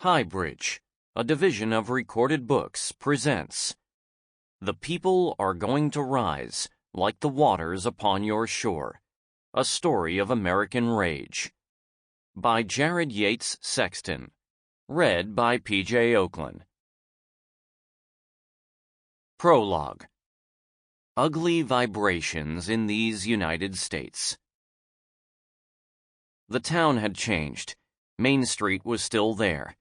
HighBridge, a division of Recorded Books, presents The People Are Going to Rise Like the Waters Upon Your Shore, a Story of American Rage, by Jared Yates Sexton, read by P.J. Ochlan. Prologue. Ugly Vibrations in These United States. The town had changed. Main Street was still there,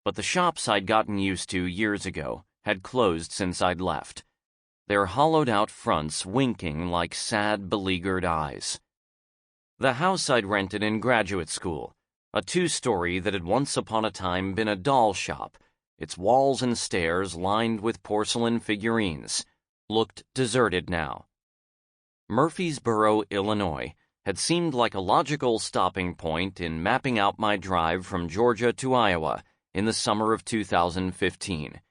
but the shops I'd gotten used to years ago had closed since I'd left, their hollowed-out fronts winking like sad, beleaguered eyes. The house I'd rented in graduate school, a two-story that had once upon a time been a doll shop, its walls and stairs lined with porcelain figurines, looked deserted now. Murfreesboro, Illinois, had seemed like a logical stopping point in mapping out my drive from Georgia to Iowa in the summer of 2015,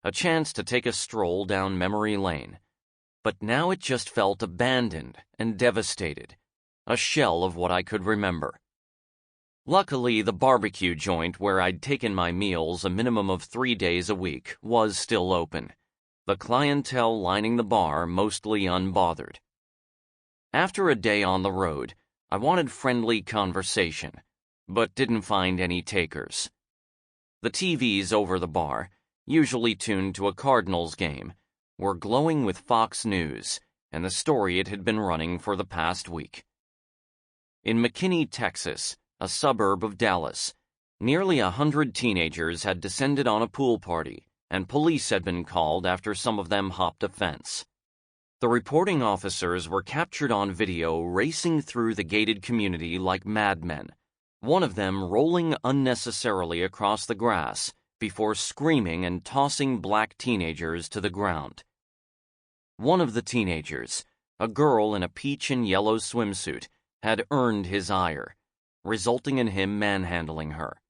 a chance to take a stroll down memory lane. But now it just felt abandoned and devastated, a shell of what I could remember. Luckily, the barbecue joint where I'd taken my meals a minimum of 3 days a week was still open, the clientele lining the bar mostly unbothered. After a day on the road, I wanted friendly conversation, but didn't find any takers. The TVs over the bar, usually tuned to a Cardinals game, were glowing with Fox News and the story it had been running for the past week. In McKinney, Texas, a suburb of Dallas, nearly 100 teenagers had descended on a pool party, and police had been called after some of them hopped a fence. The reporting officers were captured on video racing through the gated community like madmen, one of them rolling unnecessarily across the grass before screaming and tossing black teenagers to the ground. One of the teenagers, a girl in a peach and yellow swimsuit, had earned his ire, resulting in him manhandling her.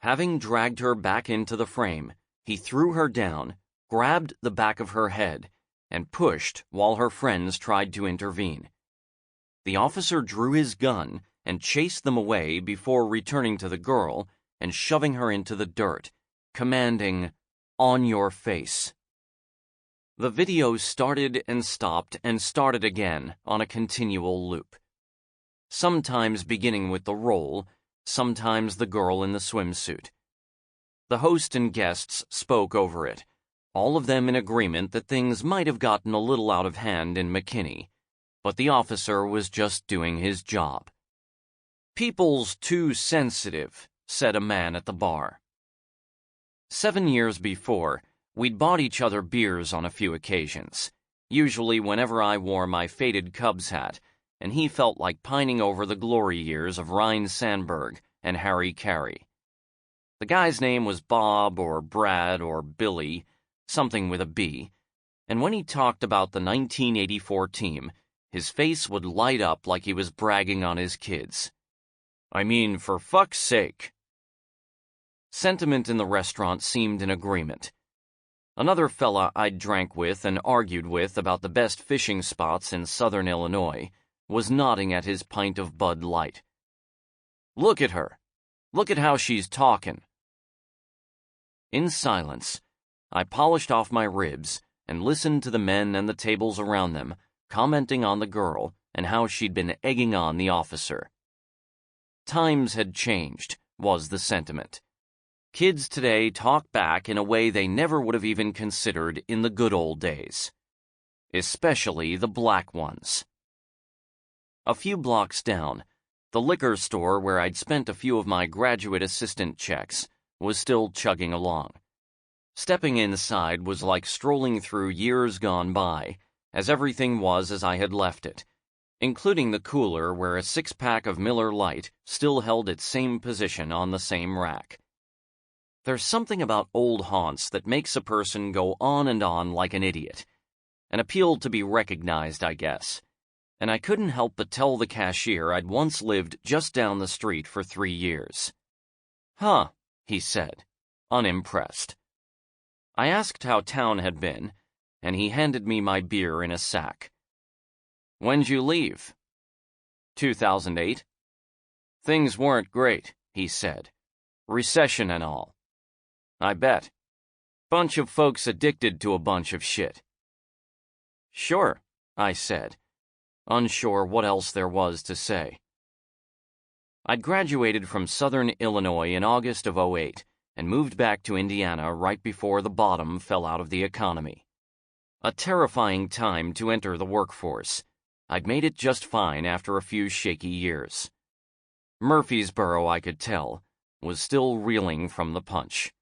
Having dragged her back into the frame, he threw her down, grabbed the back of her head, and pushed while her friends tried to intervene. The officer drew his gun and chased them away before returning to the girl and shoving her into the dirt, commanding, "On your face." The video started and stopped and started again on a continual loop, sometimes beginning with the roll, sometimes the girl in the swimsuit. The host and guests spoke over it, all of them in agreement that things might have gotten a little out of hand in McKinney, but the officer was just doing his job. "People's too sensitive," said a man at the bar. 7 years before, we'd bought each other beers on a few occasions, usually whenever I wore my faded Cubs hat, and he felt like pining over the glory years of Ryne Sandberg and Harry Carey. The guy's name was Bob or Brad or Billy, something with a B, and when he talked about the 1984 team, his face would light up like he was bragging on his kids. I mean, for fuck's sake. Sentiment in the restaurant seemed in agreement. Another fella I'd drank with and argued with about the best fishing spots in southern Illinois was nodding at his pint of Bud Light. "Look at her. Look at how she's talking." In silence, I polished off my ribs and listened to the men and the tables around them commenting on the girl and how she'd been egging on the officer. Times had changed, was the sentiment. Kids today talk back in a way they never would have even considered in the good old days. Especially the black ones. A few blocks down, the liquor store where I'd spent a few of my graduate assistant checks was still chugging along. Stepping inside was like strolling through years gone by, as everything was as I had left it, including the cooler where a 6-pack of Miller Lite still held its same position on the same rack. There's something about old haunts that makes a person go on and on like an idiot, an appeal to be recognized, I guess, and I couldn't help but tell the cashier I'd once lived just down the street for 3 years. "Huh," he said, unimpressed. I asked how town had been, and he handed me my beer in a sack. "When'd you leave?" 2008. "Things weren't great," he said. "Recession and all. I bet. Bunch of folks addicted to a bunch of shit. Sure, I said, unsure what else there was to say. I'd graduated from Southern Illinois in August of '08 and moved back to Indiana right before the bottom fell out of the economy. A terrifying time to enter the workforce. I'd made it just fine after a few shaky years. Murfreesboro, I could tell, was still reeling from the punch.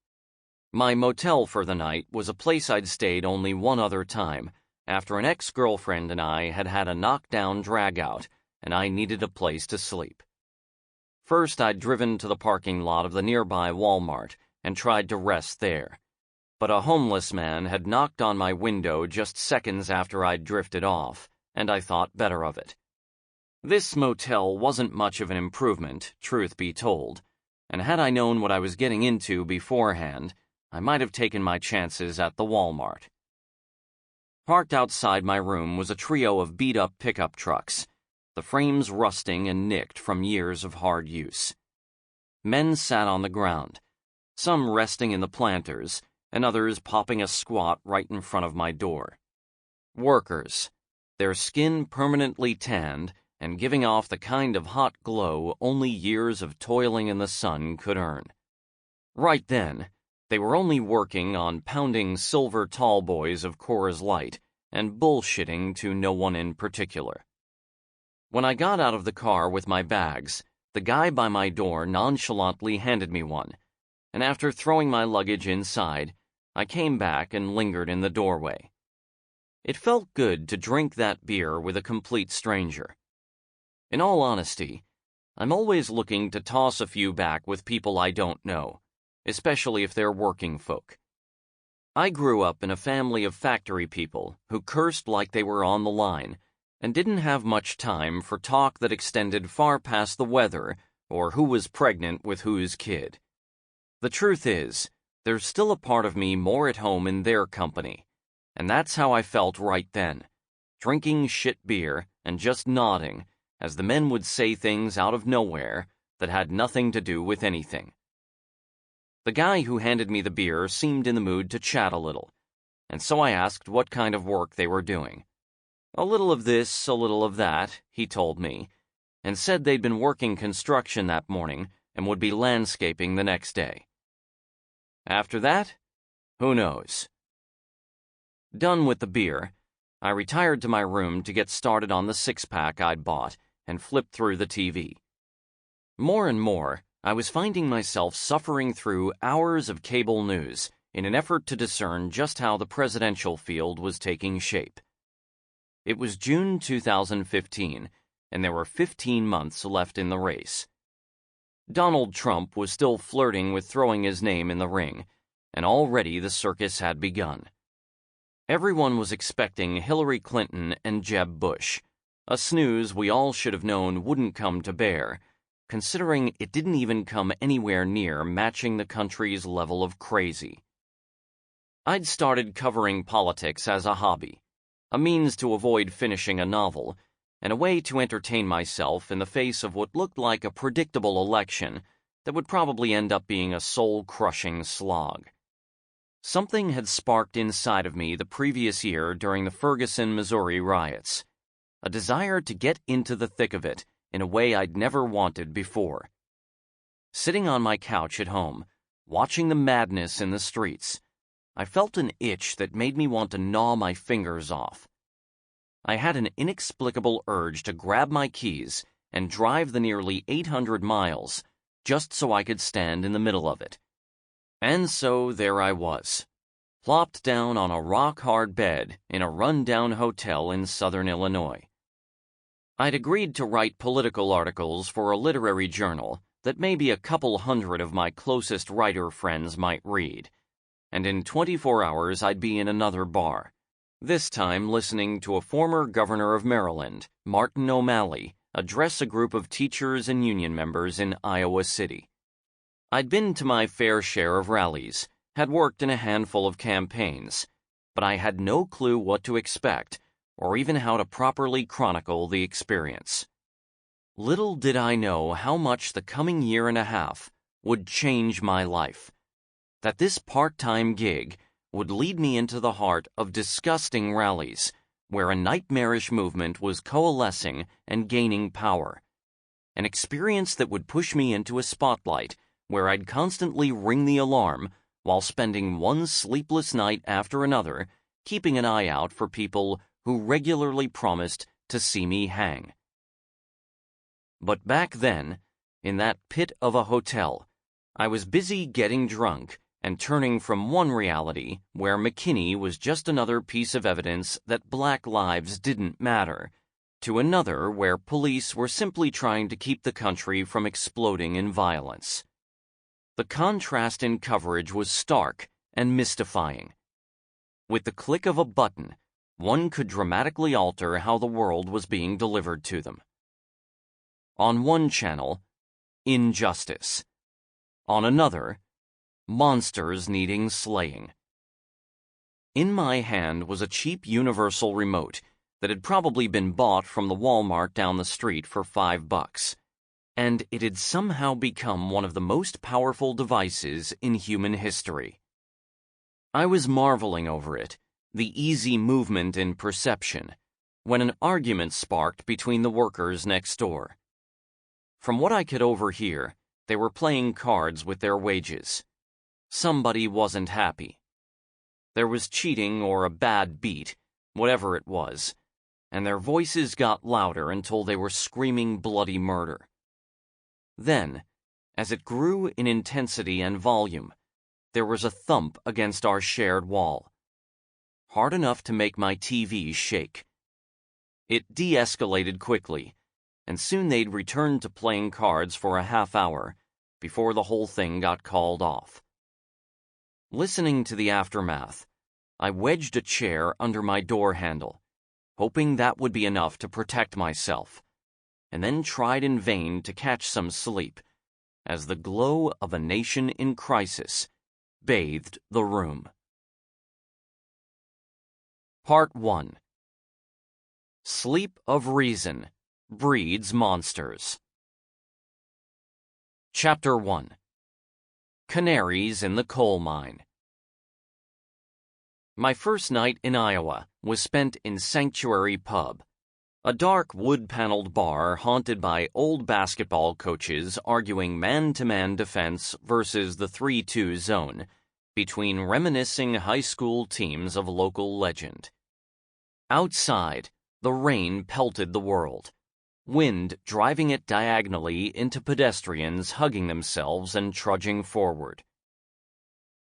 My motel for the night was a place I'd stayed only one other time, after an ex-girlfriend and I had had a knockdown drag-out, and I needed a place to sleep. First, I'd driven to the parking lot of the nearby Walmart and tried to rest there. But a homeless man had knocked on my window just seconds after I'd drifted off, and I thought better of it. This motel wasn't much of an improvement, truth be told, and had I known what I was getting into beforehand, I might have taken my chances at the Walmart. Parked outside my room was a trio of beat-up pickup trucks, the frames rusting and nicked from years of hard use. Men sat on the ground, some resting in the planters, and others popping a squat right in front of my door. Workers, their skin permanently tanned and giving off the kind of hot glow only years of toiling in the sun could earn. Right then, they were only working on pounding silver tall boys of Coors Light and bullshitting to no one in particular. When I got out of the car with my bags, the guy by my door nonchalantly handed me one, and after throwing my luggage inside, I came back and lingered in the doorway. It felt good to drink that beer with a complete stranger. In all honesty, I'm always looking to toss a few back with people I don't know, especially if they're working folk. I grew up in a family of factory people who cursed like they were on the line and didn't have much time for talk that extended far past the weather or who was pregnant with whose kid. The truth is, there's still a part of me more at home in their company, and that's how I felt right then, drinking shit beer and just nodding as the men would say things out of nowhere that had nothing to do with anything. The guy who handed me the beer seemed in the mood to chat a little, and so I asked what kind of work they were doing. A little of this, a little of that, he told me, and said they'd been working construction that morning and would be landscaping the next day. After that, who knows? Done with the beer, I retired to my room to get started on the six-pack I'd bought and flipped through the TV. More and more, I was finding myself suffering through hours of cable news in an effort to discern just how the presidential field was taking shape. It was June 2015, and there were 15 months left in the race. Donald Trump was still flirting with throwing his name in the ring, and already the circus had begun. Everyone was expecting Hillary Clinton and Jeb Bush, a snooze we all should have known wouldn't come to bear, considering it didn't even come anywhere near matching the country's level of crazy. I'd started covering politics as a hobby, a means to avoid finishing a novel, and a way to entertain myself in the face of what looked like a predictable election that would probably end up being a soul-crushing slog. Something had sparked inside of me the previous year during the Ferguson, Missouri riots, a desire to get into the thick of it in a way I'd never wanted before. Sitting on my couch at home, watching the madness in the streets, I felt an itch that made me want to gnaw my fingers off. I had an inexplicable urge to grab my keys and drive the nearly 800 miles just so I could stand in the middle of it. And so there I was, plopped down on a rock-hard bed in a run-down hotel in southern Illinois. I'd agreed to write political articles for a literary journal that maybe a couple hundred of my closest writer friends might read, and in 24 hours I'd be in another bar, this time listening to a former governor of Maryland, Martin O'Malley, address a group of teachers and union members in Iowa City. I'd been to my fair share of rallies, had worked in a handful of campaigns, but I had no clue what to expect or even how to properly chronicle the experience. Little did I know how much the coming year and a half would change my life. that this part-time gig would lead me into the heart of disgusting rallies where a nightmarish movement was coalescing and gaining power. An experience that would push me into a spotlight where I'd constantly ring the alarm while spending one sleepless night after another keeping an eye out for people who regularly promised to see me hang. But back then, in that pit of a hotel, I was busy getting drunk and turning from one reality where McKinney was just another piece of evidence that black lives didn't matter, to another where police were simply trying to keep the country from exploding in violence. The contrast in coverage was stark and mystifying. With the click of a button, one could dramatically alter how the world was being delivered to them. On one channel, injustice. On another, monsters needing slaying. In my hand was a cheap universal remote that had probably been bought from the Walmart down the street for $5, and it had somehow become one of the most powerful devices in human history. I was marveling over it, the easy movement in perception, when an argument sparked between the workers next door. From what I could overhear, they were playing cards with their wages. Somebody wasn't happy. There was cheating or a bad beat, whatever it was, and their voices got louder until they were screaming bloody murder. Then, as it grew in intensity and volume, there was a thump against our shared wall, hard enough to make my TV shake. It de-escalated quickly, and soon they'd returned to playing cards for a half hour before the whole thing got called off. Listening to the aftermath, I wedged a chair under my door handle, hoping that would be enough to protect myself, and then tried in vain to catch some sleep as the glow of a nation in crisis bathed the room. Part 1. Sleep of Reason Breeds Monsters. Chapter 1. Canaries in the Coal Mine. My first night in Iowa was spent in Sanctuary Pub, a dark wood-paneled bar haunted by old basketball coaches arguing man-to-man defense versus the 3-2 zone between reminiscing high school teams of local legend. Outside, the rain pelted the world, wind driving it diagonally into pedestrians hugging themselves and trudging forward.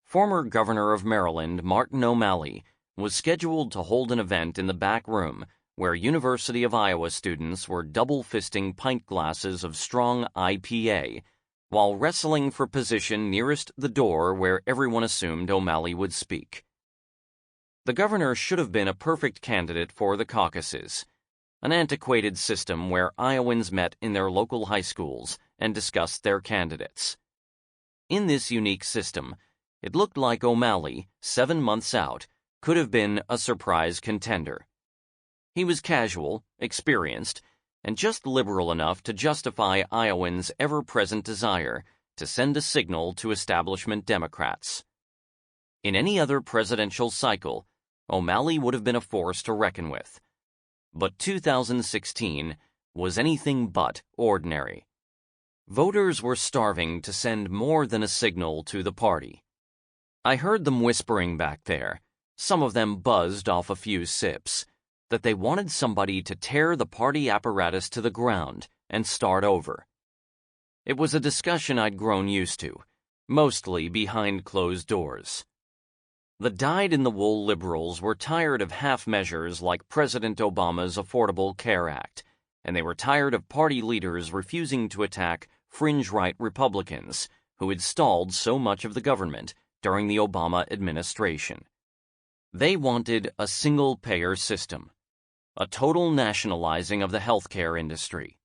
Former Governor of Maryland Martin O'Malley was scheduled to hold an event in the back room where University of Iowa students were double-fisting pint glasses of strong IPA while wrestling for position nearest the door where everyone assumed O'Malley would speak. The governor should have been a perfect candidate for the caucuses, an antiquated system where Iowans met in their local high schools and discussed their candidates. In this unique system, it looked like O'Malley, 7 months out, could have been a surprise contender. He was casual, experienced, and just liberal enough to justify Iowans' ever-present desire to send a signal to establishment Democrats. In any other presidential cycle, O'Malley would have been a force to reckon with. But 2016 was anything but ordinary. Voters were starving to send more than a signal to the party. I heard them whispering back there, some of them buzzed off a few sips, that they wanted somebody to tear the party apparatus to the ground and start over. It was a discussion I'd grown used to, mostly behind closed doors. The dyed-in-the-wool liberals were tired of half measures like President Obama's Affordable Care Act, and they were tired of party leaders refusing to attack fringe-right Republicans who had stalled so much of the government during the Obama administration. They wanted a single-payer system, a total nationalizing of the healthcare industry.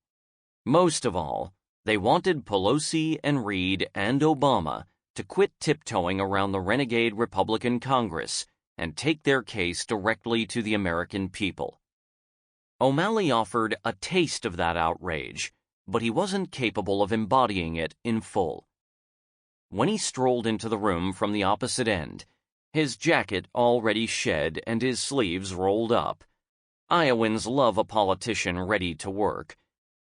Most of all, they wanted Pelosi and Reid and Obama to quit tiptoeing around the renegade Republican Congress and take their case directly to the American people. O'Malley offered a taste of that outrage, but he wasn't capable of embodying it in full. when he strolled into the room from the opposite end, his jacket already shed and his sleeves rolled up. Iowans love a politician ready to work.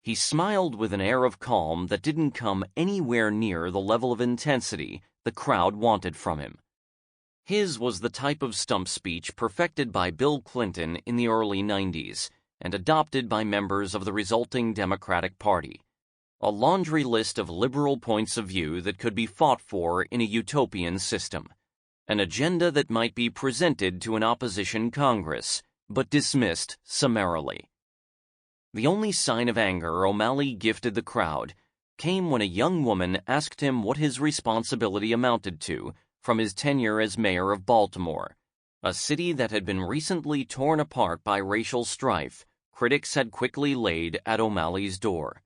He smiled with an air of calm that didn't come anywhere near the level of intensity the crowd wanted from him. His was the type of stump speech perfected by Bill Clinton in the early 90s and adopted by members of the resulting Democratic Party. A laundry list of liberal points of view that could be fought for in a utopian system. An agenda that might be presented to an opposition Congress, but dismissed summarily. The only sign of anger O'Malley gifted the crowd came when a young woman asked him what his responsibility amounted to from his tenure as mayor of Baltimore, a city that had been recently torn apart by racial strife critics had quickly laid at O'Malley's door.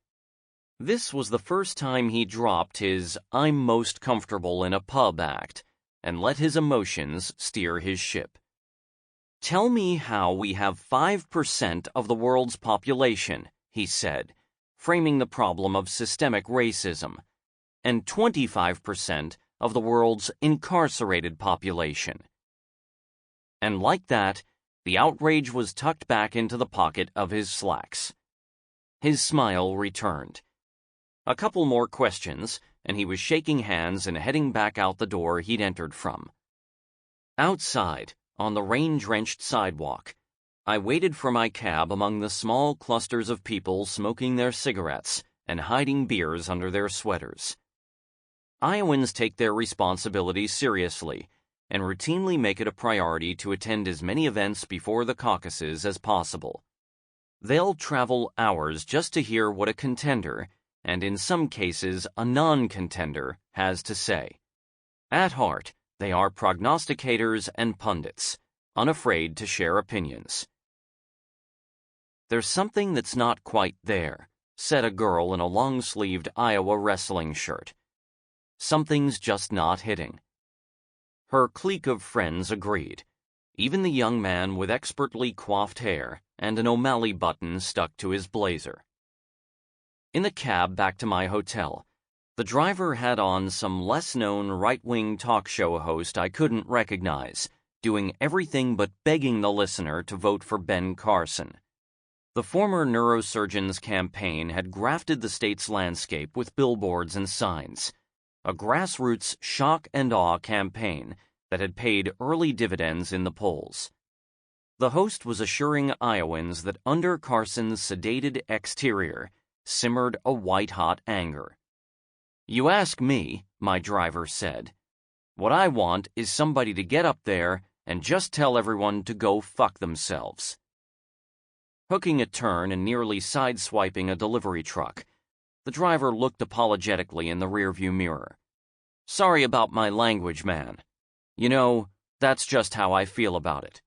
This was the first time he dropped his "I'm most comfortable in a pub" act and let his emotions steer his ship. "Tell me how we have 5% of the world's population," he said, framing the problem of systemic racism, and 25% of the world's incarcerated population. And like that, the outrage was tucked back into the pocket of his slacks. His smile returned. A couple more questions, and he was shaking hands and heading back out the door he'd entered from. Outside, on the rain-drenched sidewalk, I waited for my cab among the small clusters of people smoking their cigarettes and hiding beers under their sweaters. Iowans take their responsibilities seriously and routinely make it a priority to attend as many events before the caucuses as possible. They'll travel hours just to hear what a contender, and in some cases a non-contender, has to say. At heart, they are prognosticators and pundits, unafraid to share opinions. "There's something that's not quite there," said a girl in a long-sleeved Iowa wrestling shirt. "Something's just not hitting." Her clique of friends agreed, even the young man with expertly coiffed hair and an O'Malley button stuck to his blazer. In the cab back to my hotel, the driver had on some less-known right-wing talk show host I couldn't recognize, doing everything but begging the listener to vote for Ben Carson. The former neurosurgeon's campaign had grafted the state's landscape with billboards and signs, a grassroots shock and awe campaign that had paid early dividends in the polls. The host was assuring Iowans that under Carson's sedated exterior simmered a white-hot anger. "You ask me," my driver said. "What I want is somebody to get up there and just tell everyone to go fuck themselves." Hooking a turn and nearly sideswiping a delivery truck, the driver looked apologetically in the rearview mirror. "Sorry about my language, man. You know, that's just how I feel about it."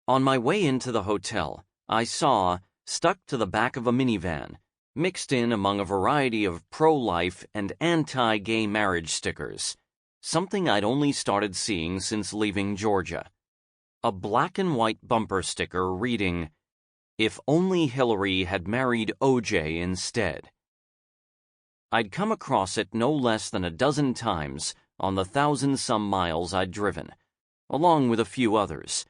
On my way into the hotel, I saw, stuck to the back of a minivan, mixed in among a variety of pro-life and anti-gay marriage stickers, something I'd only started seeing since leaving Georgia. A black and white bumper sticker reading, "If only Hillary had married O.J. instead." I'd come across it no less than a dozen times on the 1,000-some miles I'd driven, along with a few others,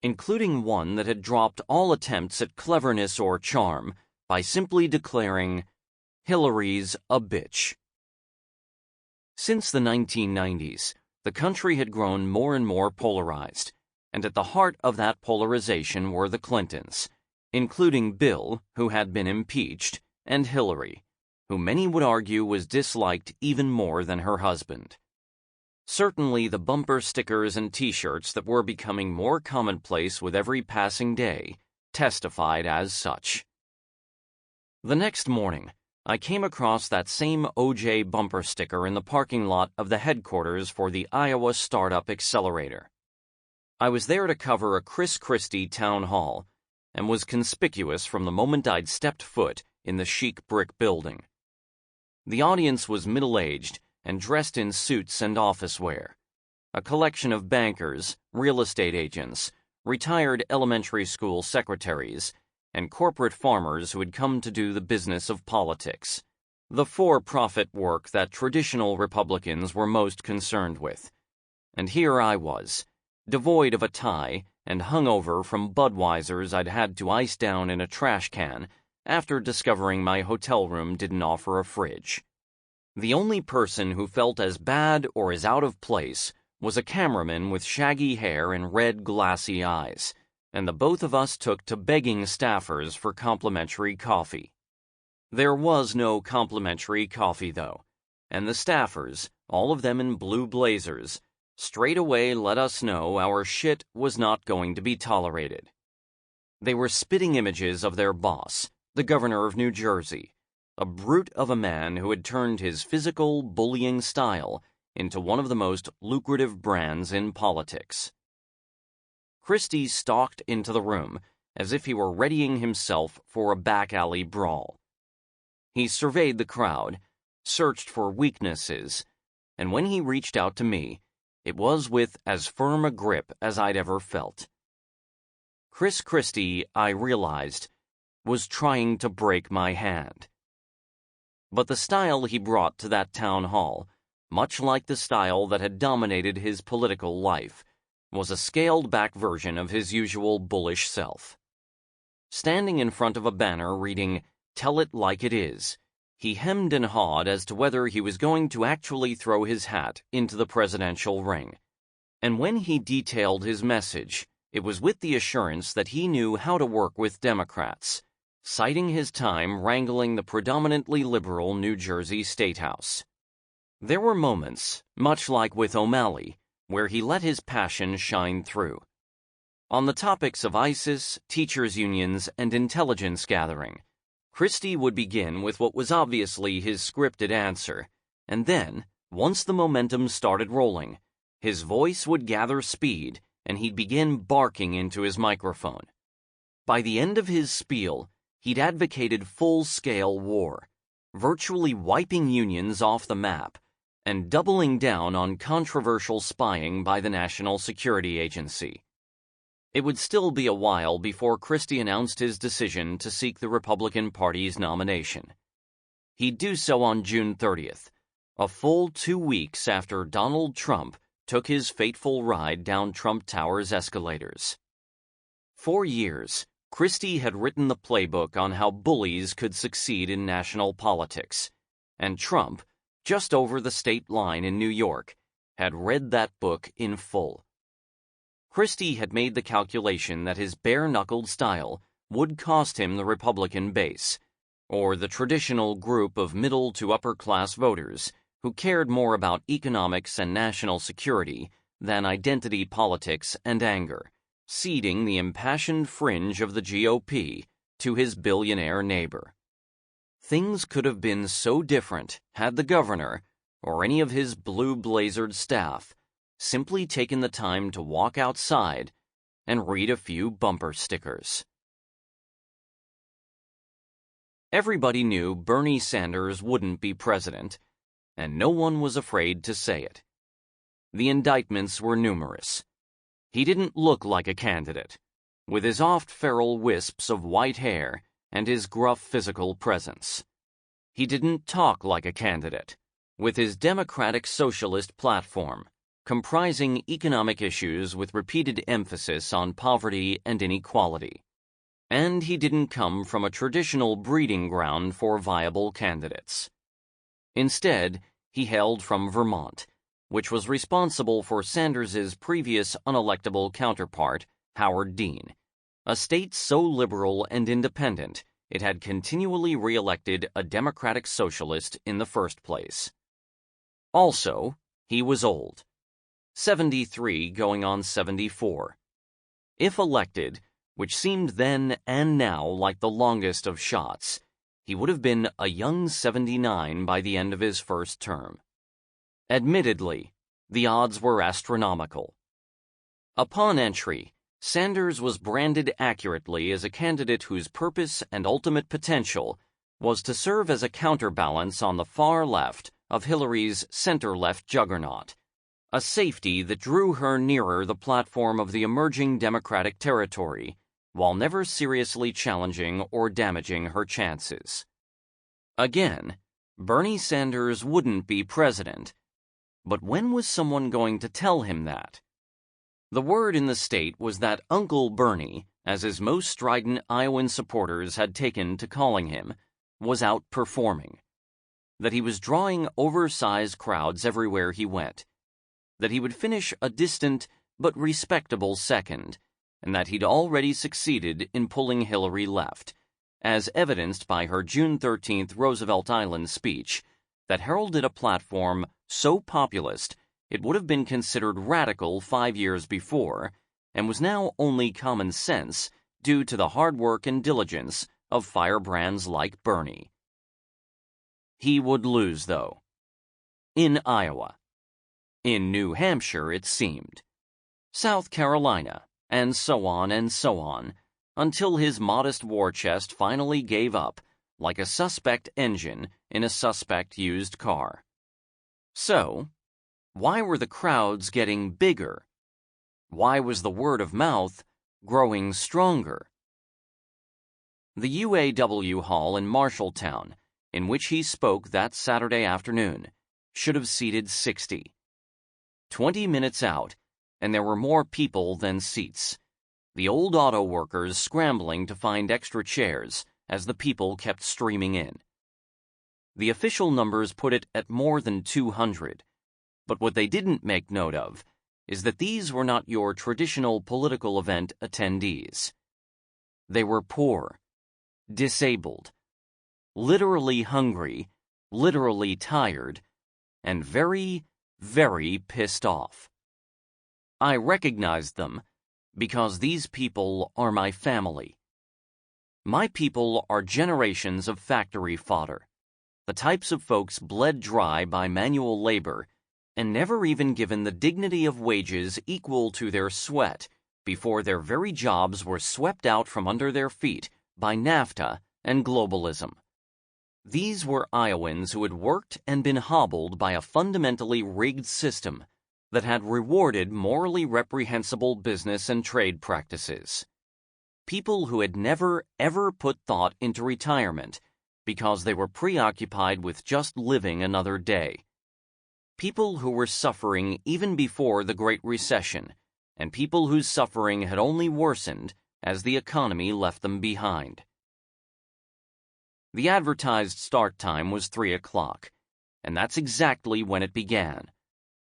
including one that had dropped all attempts at cleverness or charm by simply declaring, "Hillary's a bitch." Since the 1990s, the country had grown more and more polarized, and at the heart of that polarization were the Clintons, including Bill, who had been impeached, and Hillary, who many would argue was disliked even more than her husband. Certainly the bumper stickers and T-shirts that were becoming more commonplace with every passing day testified as such. The next morning, I came across that same O.J. bumper sticker in the parking lot of the headquarters for the Iowa Startup Accelerator. I was there to cover a Chris Christie town hall, and was conspicuous from the moment I'd stepped foot in the chic brick building. The audience was middle-aged and dressed in suits and office wear, a collection of bankers, real estate agents, retired elementary school secretaries, and corporate farmers who had come to do the business of politics. the for-profit work that traditional Republicans were most concerned with. And here I was, devoid of a tie and hungover from Budweisers I'd had to ice down in a trash can after discovering my hotel room didn't offer a fridge. The only person who felt as bad or as out of place was a cameraman with shaggy hair and red glassy eyes, and the both of us took to begging staffers for complimentary coffee. There was no complimentary coffee, though, and the staffers, all of them in blue blazers, straight away let us know our shit was not going to be tolerated. They were spitting images of their boss, the governor of New Jersey, a brute of a man who had turned his physical, bullying style into one of the most lucrative brands in politics. Christie stalked into the room as if he were readying himself for a back-alley brawl. He surveyed the crowd, searched for weaknesses, and when he reached out to me, it was with as firm a grip as I'd ever felt. Chris Christie, I realized, was trying to break my hand. But the style he brought to that town hall, much like the style that had dominated his political life, was a scaled-back version of his usual bullish self. Standing in front of a banner reading, "Tell it like it is," he hemmed and hawed as to whether he was going to actually throw his hat into the presidential ring. And when he detailed his message, it was with the assurance that he knew how to work with Democrats, citing his time wrangling the predominantly liberal New Jersey State House. There were moments, much like with O'Malley, where he let his passion shine through. On the topics of ISIS, teachers' unions, and intelligence gathering, Christie would begin with what was obviously his scripted answer, and then, once the momentum started rolling, his voice would gather speed and he'd begin barking into his microphone. By the end of his spiel, he'd advocated full-scale war, virtually wiping unions off the map, and doubling down on controversial spying by the National Security Agency. It would still be a while before Christie announced his decision to seek the Republican Party's nomination. He'd do so on June 30th, a full 2 weeks after Donald Trump took his fateful ride down Trump Tower's escalators. For years, Christie had written the playbook on how bullies could succeed in national politics, and Trump, just over the state line in New York, had read that book in full. Christie had made the calculation that his bare-knuckled style would cost him the Republican base, or the traditional group of middle to upper-class voters who cared more about economics and national security than identity politics and anger, ceding the impassioned fringe of the GOP to his billionaire neighbor. Things could have been so different had the governor, or any of his blue-blazered staff, simply taken the time to walk outside and read a few bumper stickers. Everybody knew Bernie Sanders wouldn't be president, and no one was afraid to say it. The indictments were numerous. He didn't look like a candidate, with his oft-feral wisps of white hair and his gruff physical presence. He didn't talk like a candidate, with his democratic socialist platform, comprising economic issues with repeated emphasis on poverty and inequality. And he didn't come from a traditional breeding ground for viable candidates. Instead, he hailed from Vermont, which was responsible for Sanders's previous unelectable counterpart, Howard Dean, a state so liberal and independent it had continually re-elected a Democratic socialist in the first place. Also, he was old, 73 going on 74. If elected, which seemed then and now like the longest of shots, he would have been a young 79 by the end of his first term. Admittedly, the odds were astronomical. Upon entry, Sanders was branded accurately as a candidate whose purpose and ultimate potential was to serve as a counterbalance on the far left of Hillary's center-left juggernaut, a safety that drew her nearer the platform of the emerging Democratic territory, while never seriously challenging or damaging her chances. Again, Bernie Sanders wouldn't be president. But when was someone going to tell him that? The word in the state was that Uncle Bernie, as his most strident Iowan supporters had taken to calling him, was outperforming. That he was drawing oversized crowds everywhere he went. That he would finish a distant but respectable second, and that he'd already succeeded in pulling Hillary left, as evidenced by her June 13th Roosevelt Island speech that heralded a platform so populist it would have been considered radical 5 years before, and was now only common sense due to the hard work and diligence of firebrands like Bernie. He would lose, though. In Iowa. In New Hampshire, it seemed. South Carolina, and so on, until his modest war chest finally gave up, like a suspect engine in a suspect used car. So, why were the crowds getting bigger? Why was the word of mouth growing stronger? The UAW hall in Marshalltown, in which he spoke that Saturday afternoon, should have seated 60. 20 minutes out, and there were more people than seats. The old auto workers scrambling to find extra chairs as the people kept streaming in. The official numbers put it at more than 200, but what they didn't make note of is that these were not your traditional political event attendees. They were poor, disabled, literally hungry, literally tired, and very, very pissed off. I recognized them because these people are my family. My people are generations of factory fodder, the types of folks bled dry by manual labor and never even given the dignity of wages equal to their sweat before their very jobs were swept out from under their feet by NAFTA and globalism. These were Iowans who had worked and been hobbled by a fundamentally rigged system that had rewarded morally reprehensible business and trade practices. People who had never, ever put thought into retirement because they were preoccupied with just living another day. People who were suffering even before the Great Recession, and people whose suffering had only worsened as the economy left them behind. The advertised start time was 3 o'clock, and that's exactly when it began,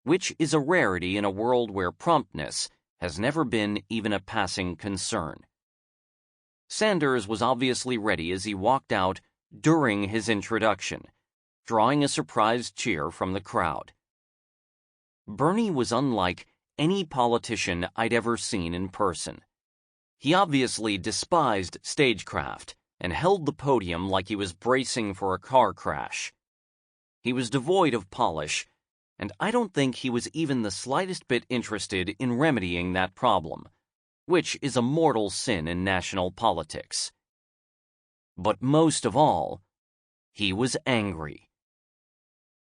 which is a rarity in a world where promptness has never been even a passing concern. Sanders was obviously ready as he walked out during his introduction, drawing a surprised cheer from the crowd. Bernie was unlike any politician I'd ever seen in person. He obviously despised stagecraft and held the podium like he was bracing for a car crash. He was devoid of polish, and I don't think he was even the slightest bit interested in remedying that problem, which is a mortal sin in national politics. But most of all, he was angry.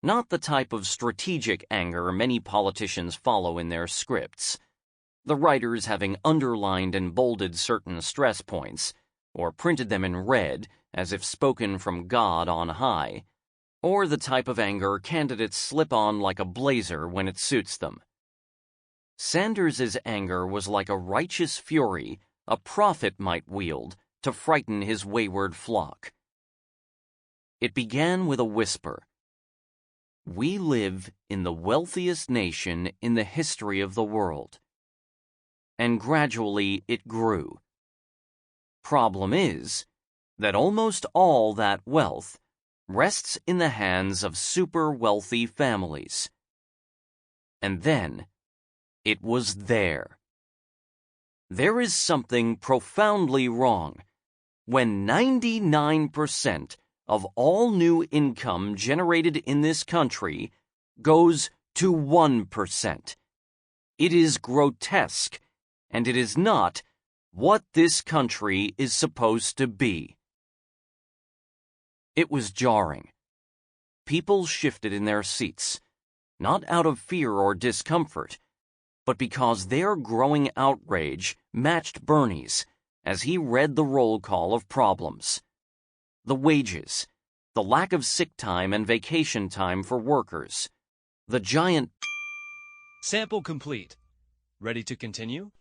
Not the type of strategic anger many politicians follow in their scripts, the writers having underlined and bolded certain stress points, or printed them in red as if spoken from God on high, or the type of anger candidates slip on like a blazer when it suits them. Sanders's anger was like a righteous fury a prophet might wield to frighten his wayward flock. It began with a whisper. We live in the wealthiest nation in the history of the world. And gradually it grew. Problem is that almost all that wealth rests in the hands of super wealthy families. And then it was there. There is something profoundly wrong when 99% of all new income generated in this country goes to 1%. It is grotesque, and it is not what this country is supposed to be. It was jarring. People shifted in their seats, not out of fear or discomfort, but because their growing outrage matched Bernie's as he read the roll call of problems. The wages, the lack of sick time and vacation time for workers, the giant... Sample complete. Ready to continue?